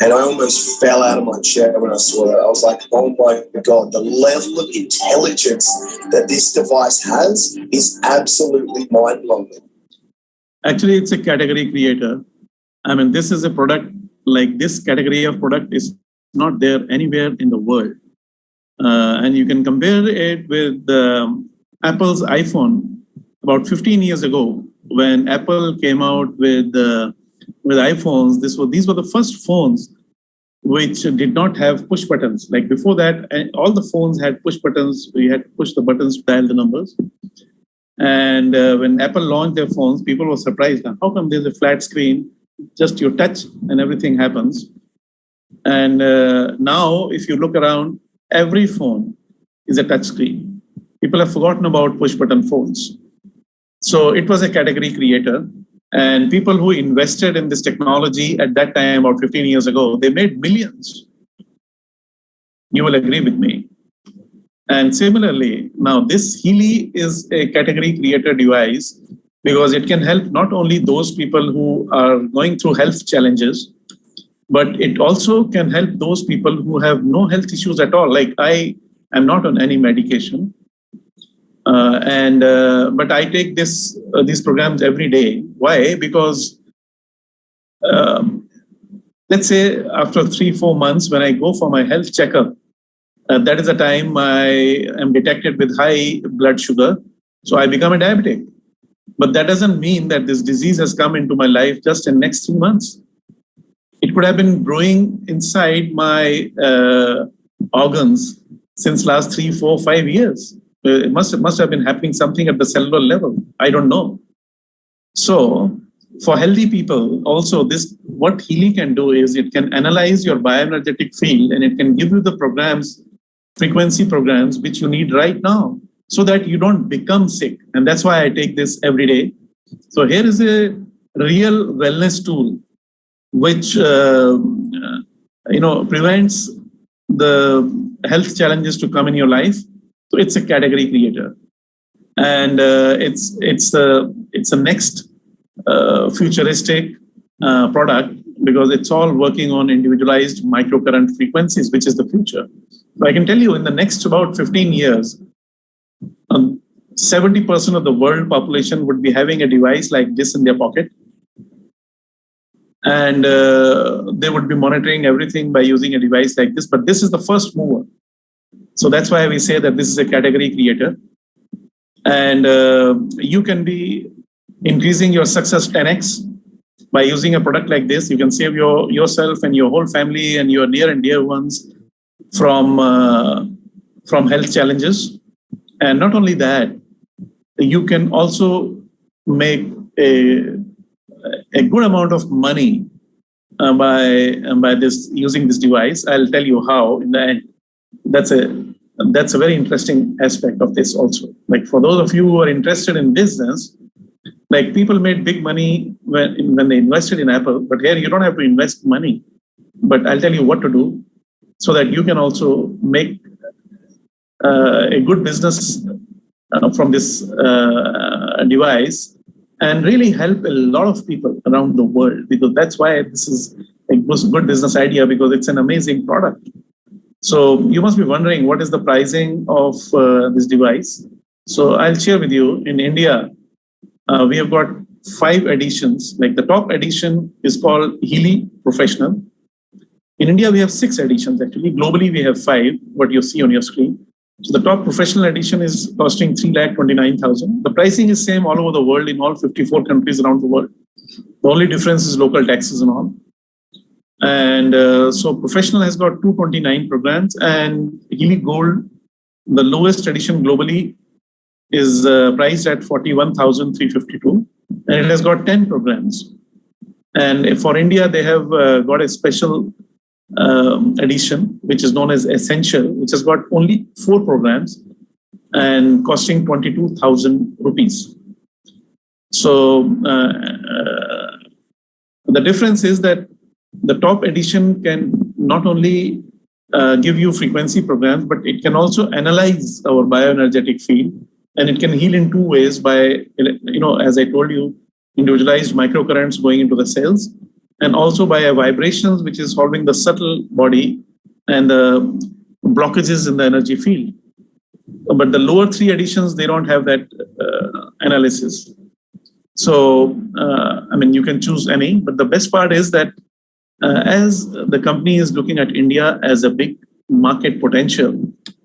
And I almost fell out of my chair when I saw that. I was like, oh my God, the level of intelligence that this device has is absolutely mind-blowing. Actually, it's a category creator. I mean, this is a product, like this category of product is not there anywhere in the world. And you can compare it with Apple's iPhone. about 15 years ago, when Apple came out with iPhones, these were the first phones which did not have push buttons. Like before that, all the phones had push buttons. We had to push the buttons to dial the numbers. And when Apple launched their phones, people were surprised. How come there's a flat screen? Just your touch and everything happens. And now, if you look around, every phone is a touch screen. People have forgotten about push button phones. So it was a category creator. And people who invested in this technology at that time, about 15 years ago, they made millions. You will agree with me. And similarly, now this Healy is a category creator device because it can help not only those people who are going through health challenges, but it also can help those people who have no health issues at all. Like I am not on any medication. But I take these programs every day. Why? Because let's say after 3-4 months, when I go for my health checkup, that is the time I am detected with high blood sugar. So I become a diabetic. But that doesn't mean that this disease has come into my life just in the next 3 months. It could have been growing inside my organs since last 3, 4, 5 years. It must have been happening something at the cellular level. I don't know. So for healthy people, also what Healy can do is it can analyze your bioenergetic field and it can give you the frequency programs which you need right now so that you don't become sick. And that's why I take this every day. So here is a real wellness tool which prevents the health challenges to come in your life. So it's a category creator, and it's a next futuristic product because it's all working on individualized microcurrent frequencies, which is the future. So I can tell you in the next about 15 years, 70% of the world population would be having a device like this in their pocket. And they would be monitoring everything by using a device like this. But this is the first mover. So that's why we say that this is a category creator. And you can be increasing your success 10x by using a product like this. You can save yourself and your whole family and your near and dear ones from health challenges. And not only that, you can also make a good amount of money by using this device. I'll tell you how in the end. That's a very interesting aspect of this also. Like for those of you who are interested in business, like people made big money when they invested in Apple, but here you don't have to invest money. But I'll tell you what to do so that you can also make a good business from this device and really help a lot of people around the world, because that's why this is a good business idea, because it's an amazing product. So you must be wondering, what is the pricing of this device? So I'll share with you. In India, we have got 5 editions. Like the top edition is called Healy Professional. In India, we have 6 editions actually. Globally, we have 5, what you see on your screen. So the top professional edition is costing 3,29,000. The pricing is same all over the world in all 54 countries around the world. The only difference is local taxes and all. And so professional has got 229 programs, and Healy Gold, the lowest edition globally, is priced at 41,352, and it has got 10 programs. And for India, they have got a special edition, which is known as Essential, which has got only 4 programs and costing 22,000 rupees. So the difference is that the top edition can not only give you frequency programs, but it can also analyze our bioenergetic field, and it can heal in 2 ways by, as I told you, individualized microcurrents going into the cells, and also by vibrations, which is solving the subtle body and the blockages in the energy field. But the lower 3 editions, they don't have that analysis. So, you can choose any, but the best part is that as the company is looking at India as a big market potential,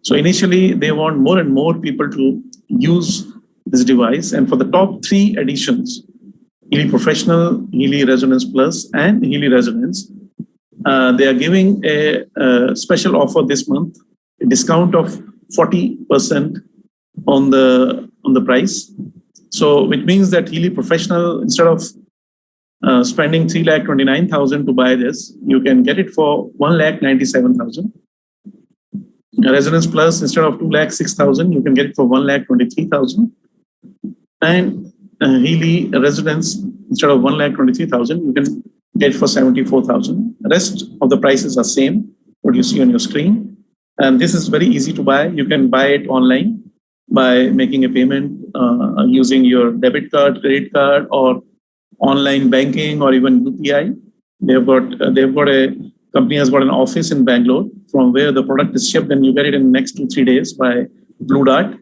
so initially they want more and more people to use this device. And for the top 3 editions, Healy Professional, Healy Resonance Plus, and Healy Resonance, they are giving a special offer this month, a discount of 40% on the price. So which means that Healy Professional, instead of spending 3,29,000 to buy this, you can get it for 1,97,000. Resonance Plus, instead of 2,06,000, you can get it for 1,23,000. And Healy Resonance, instead of 1,23,000, you can get it for 74,000. The rest of the prices are same, what you see on your screen. And this is very easy to buy. You can buy it online by making a payment using your debit card, credit card, or online banking, or even UPI. They've got a company has got an office in Bangalore from where the product is shipped, and you get it in the next 2-3 days by Blue Dart.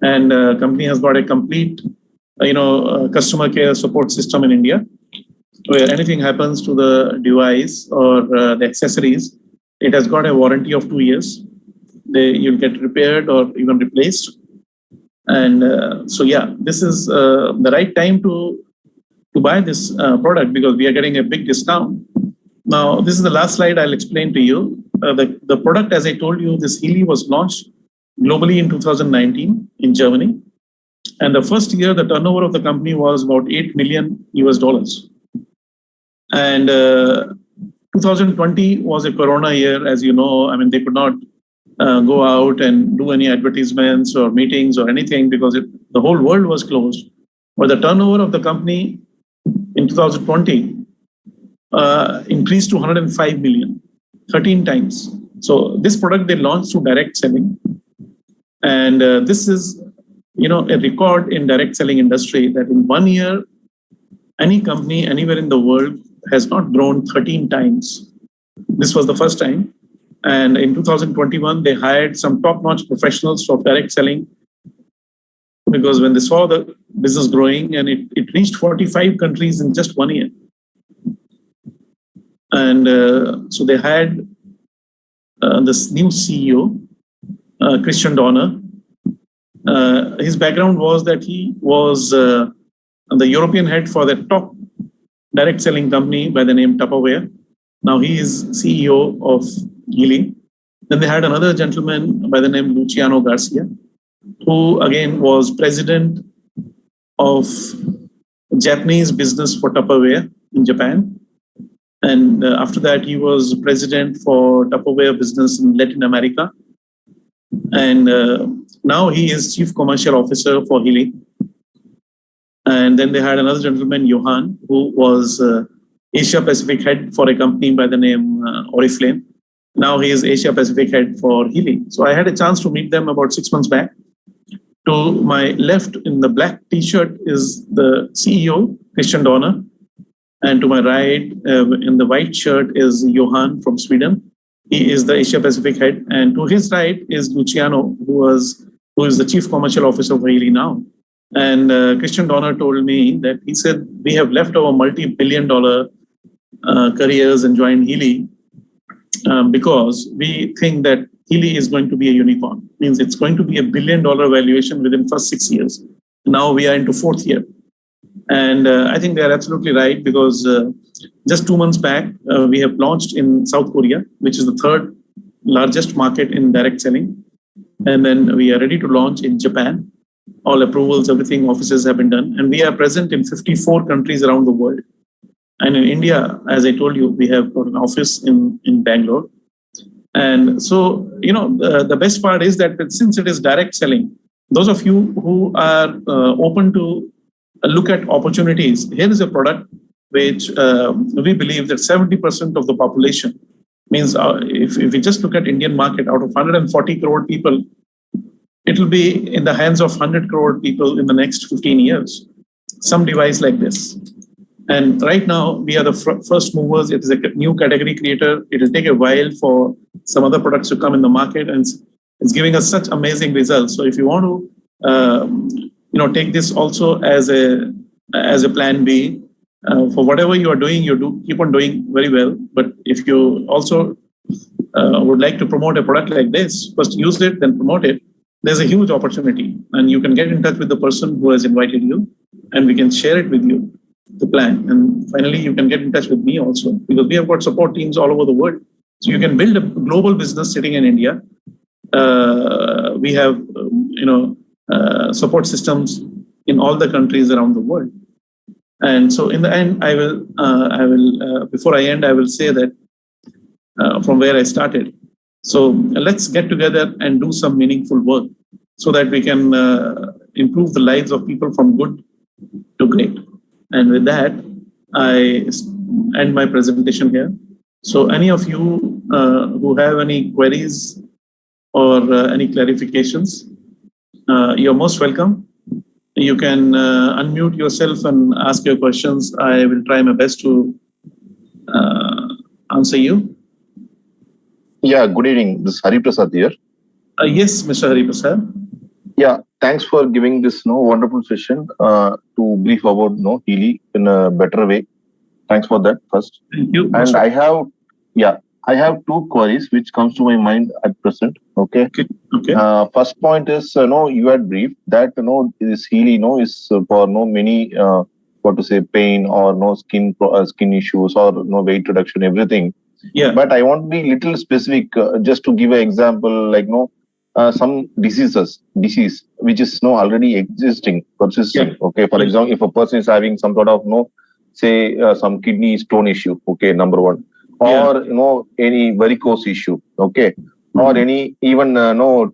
And company has got a complete, customer care support system in India, where anything happens to the device or the accessories, it has got a warranty of 2 years. You'll get repaired or even replaced. And so, yeah, this is the right time to buy this product because we are getting a big discount. Now, this is the last slide I'll explain to you. The product, as I told you, this Healy was launched globally in 2019 in Germany. And the first year, the turnover of the company was about $8 million. And 2020 was a Corona year, as you know. I mean, they could not go out and do any advertisements or meetings or anything because the whole world was closed. But the turnover of the company in 2020 increased to 105 million, 13 times. So this product they launched through direct selling. And this is, a record in direct selling industry that in 1 year, any company anywhere in the world has not grown 13 times. This was the first time. And in 2021, they hired some top-notch professionals of direct selling because when they saw the business growing and it reached 45 countries in just 1 year. And so they hired this new CEO, Christian Donner. His background was that he was the European head for the top direct selling company by the name Tupperware. Now he is CEO of Healy. Then they had another gentleman by the name Luciano Garcia, who again was president of Japanese business for Tupperware in Japan. And after that, he was president for Tupperware business in Latin America. And now he is chief commercial officer for Healy. And then they had another gentleman, Johan, who was Asia Pacific head for a company by the name Oriflame. Now he is Asia Pacific head for Healy. So I had a chance to meet them about 6 months back. To my left in the black t-shirt is the CEO, Christian Donner. And to my right in the white shirt is Johan from Sweden. He is the Asia Pacific head. And to his right is Luciano, who is the chief commercial officer for Healy now. And Christian Donner told me that he said, we have left our multi-billion-dollar careers and joined Healy because we think that Healy is going to be a unicorn. Means it's going to be $1 billion valuation within the first 6 years. Now we are into 4th year. And I think they are absolutely right because just 2 months back, we have launched in South Korea, which is the 3rd largest market in direct selling. And then we are ready to launch in Japan. All approvals, everything, offices have been done. And we are present in 54 countries around the world. And in India, as I told you, we have got an office in Bangalore. And so, the best part is that since it is direct selling, those of you who are open to look at opportunities, here is a product which we believe that 70% of the population means if we just look at Indian market, out of 140 crore people, it will be in the hands of 100 crore people in the next 15 years, some device like this. And right now, we are the first movers. It is a new category creator. It will take a while for some other products to come in the market, and it's giving us such amazing results. So if you want to, take this also as a plan B for whatever you are doing, keep on doing very well. But if you also would like to promote a product like this, first use it, then promote it. there's a huge opportunity, and you can get in touch with the person who has invited you, and we can share it with you, the plan. And finally, you can get in touch with me also, because we have got support teams all over the world. So you can build a global business sitting in India. We have, support systems in all the countries around the world. And so in the end, I will before I end, I will say that from where I started. So let's get together and do some meaningful work so that we can improve the lives of people from good to great. And with that, I end my presentation here. So any of you who have any queries or any clarifications, you're most welcome. You can unmute yourself and ask your questions. I will try my best to answer you. Yeah, good evening. This is Hari Prasad here. Yes, Mr. Hari Prasad. Yeah, thanks for giving this wonderful session to brief about Healy in a better way. Thanks for that first. Thank you. And I have two queries which comes to my mind at present. Okay. First point is you had briefed that this Healy is for many pain or skin issues or weight reduction, everything. Yeah. But I want to be little specific, just to give an example, like some disease which is already existing, persisting. Yeah. Okay. For example, if a person is having some sort of some kidney stone issue, okay, number one, or any varicose issue, okay, or any even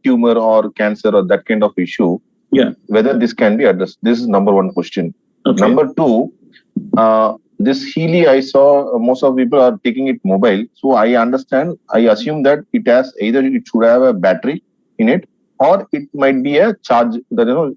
tumor or cancer or that kind of issue. Yeah. Whether this can be addressed. This is number one question. Okay. Number two, this Healy, I saw most of people are taking it mobile. So I assume that it should have a battery in it, or it might be a rechargeable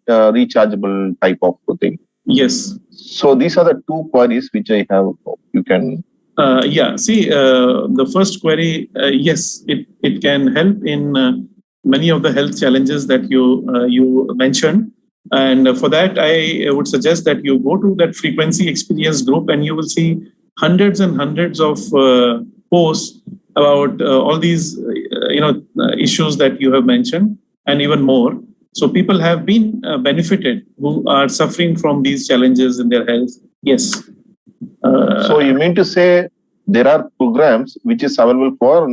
type of thing. Yes. So these are the two queries which I have. You can. The first query, yes, it can help in many of the health challenges that you mentioned. And for that, I would suggest that you go to that frequency experience group, and you will see hundreds and hundreds of posts about all these issues that you have mentioned, and even more. So people have been benefited who are suffering from these challenges in their health. Yes. So you mean to say there are programs which is available for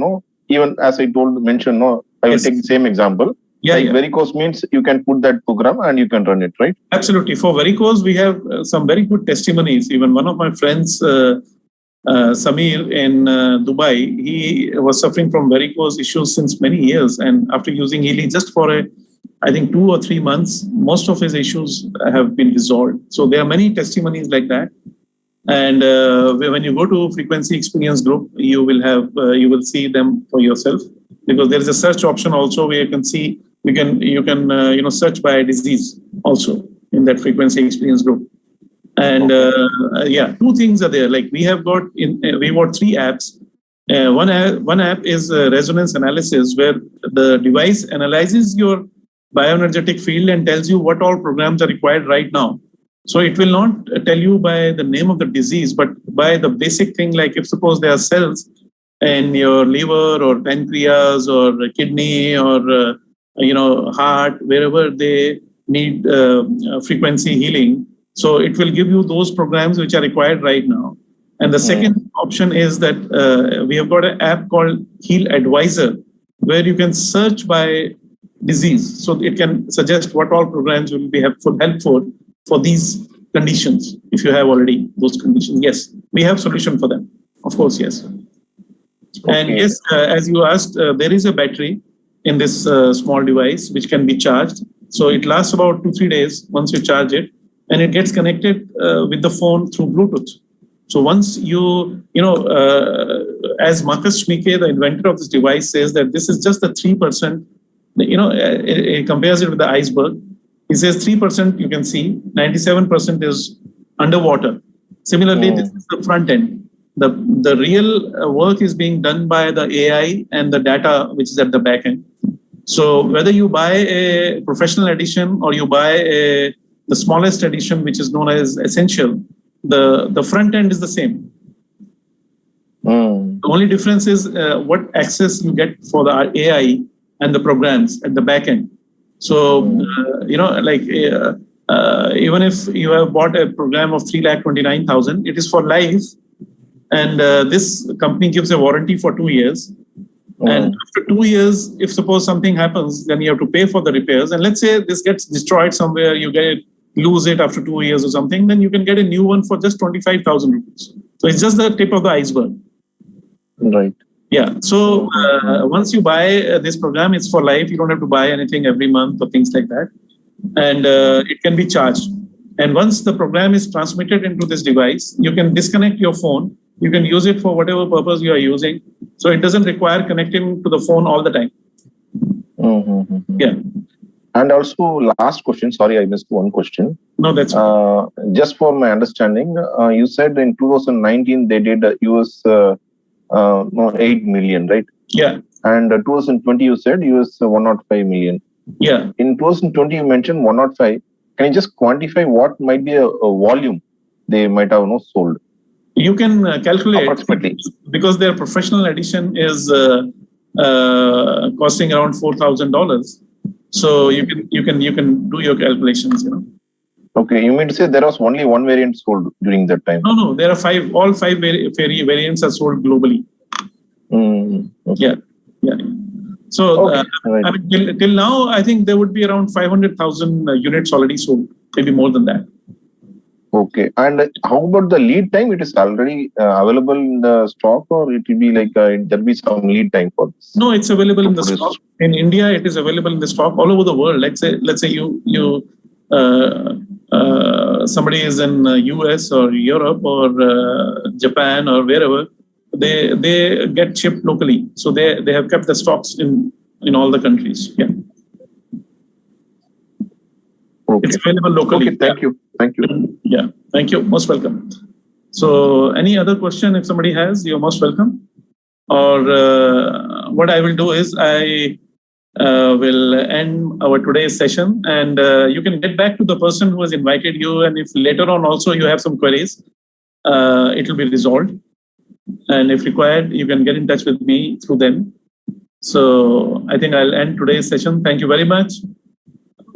even as I mentioned. I will take the same example. Varicose means you can put that program and you can run it, right? Absolutely. For varicose, we have some very good testimonies. Even one of my friends, Samir in Dubai, he was suffering from varicose issues since many years. And after using Healy just for I think 2 or 3 months, most of his issues have been resolved. So there are many testimonies like that. And when you go to frequency experience group, you will see them for yourself, because there is a search option also where you can see you can search by disease also in that frequency experience group. And two things are there. Like we got 3 apps. One app is resonance analysis, where the device analyzes your bioenergetic field and tells you what all programs are required right now. So it will not tell you by the name of the disease, but by the basic thing, like if suppose there are cells in your liver or pancreas or kidney or heart, wherever they need frequency healing. So it will give you those programs which are required right now. And the second option is that we have got an app called Heal Advisor, where you can search by disease. So it can suggest what all programs will be helpful for these conditions. If you have already those conditions, yes, we have solution for them. Of course, yes. Okay. And yes, as you asked, there is a battery in this small device which can be charged. So it lasts about 2-3 days once you charge it, and it gets connected with the phone through Bluetooth. So once as Marcus Schmicke, the inventor of this device, says that this is just the 3%, it compares it with the iceberg. He says 3% you can see, 97% is underwater. Similarly, this is the front end. The real work is being done by the AI and the data which is at the back end. So whether you buy a professional edition or you buy the smallest edition, which is known as Essential, the front end is the same. The only difference is what access you get for the AI and the programs at the back end. So, even if you have bought a program of 3,29,000, it is for life. And this company gives a warranty for 2 years. And after 2 years, if suppose something happens, then you have to pay for the repairs. And let's say this gets destroyed somewhere, you lose it after 2 years or something, then you can get a new one for just 25,000 rupees. So it's just the tip of the iceberg. Right. Yeah. So once you buy this program, it's for life. You don't have to buy anything every month or things like that. And it can be charged. And once the program is transmitted into this device, you can disconnect your phone. You can use it for whatever purpose you are using. So it doesn't require connecting to the phone all the time. Yeah. And also, last question. Sorry, I missed one question. No, that's just for my understanding. You said in 2019 they did US 8 million, right? Yeah. And 2020 you said US 105 million. Yeah. In 2020 you mentioned 105. Can you just quantify what might be a volume they might have sold? You can calculate approximately, because their professional edition is costing around $4,000. So you can do your calculations. Okay, you mean to say there was only one variant sold during that time? No, there are all five variants are sold globally. Okay. Yeah. So right. I mean, till now, I think there would be around 500,000 units already sold, maybe more than that. Okay, and how about the lead time? It is already available in the stock, or it will be like there'll be some lead time for this? No, it's available in the stock. In India, it is available in the stock all over the world. Let's say you somebody is in US or Europe or Japan or wherever, they get shipped locally. So they have kept the stocks in all the countries. Yeah. Okay. It's available locally. Okay, thank you. Yeah, thank you. Most welcome. So any other question, if somebody has, you're most welcome. Or what I will do is I will end our today's session, and you can get back to the person who has invited you. And if later on also you have some queries, it will be resolved. And if required, you can get in touch with me through them. So I think I'll end today's session. Thank you very much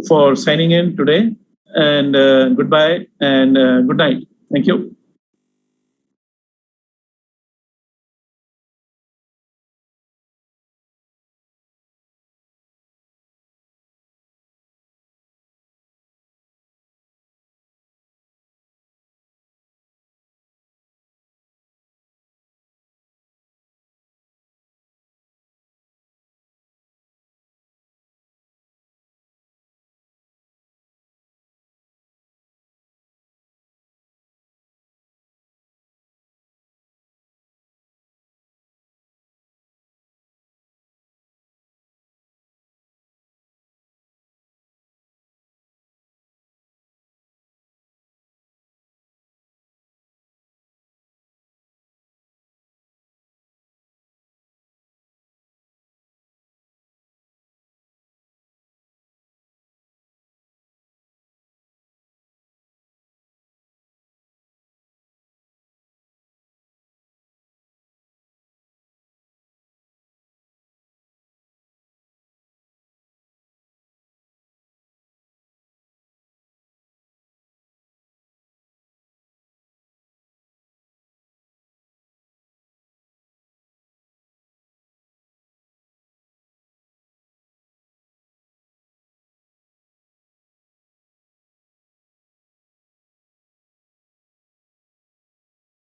for signing in today. And goodbye and good night. Thank you.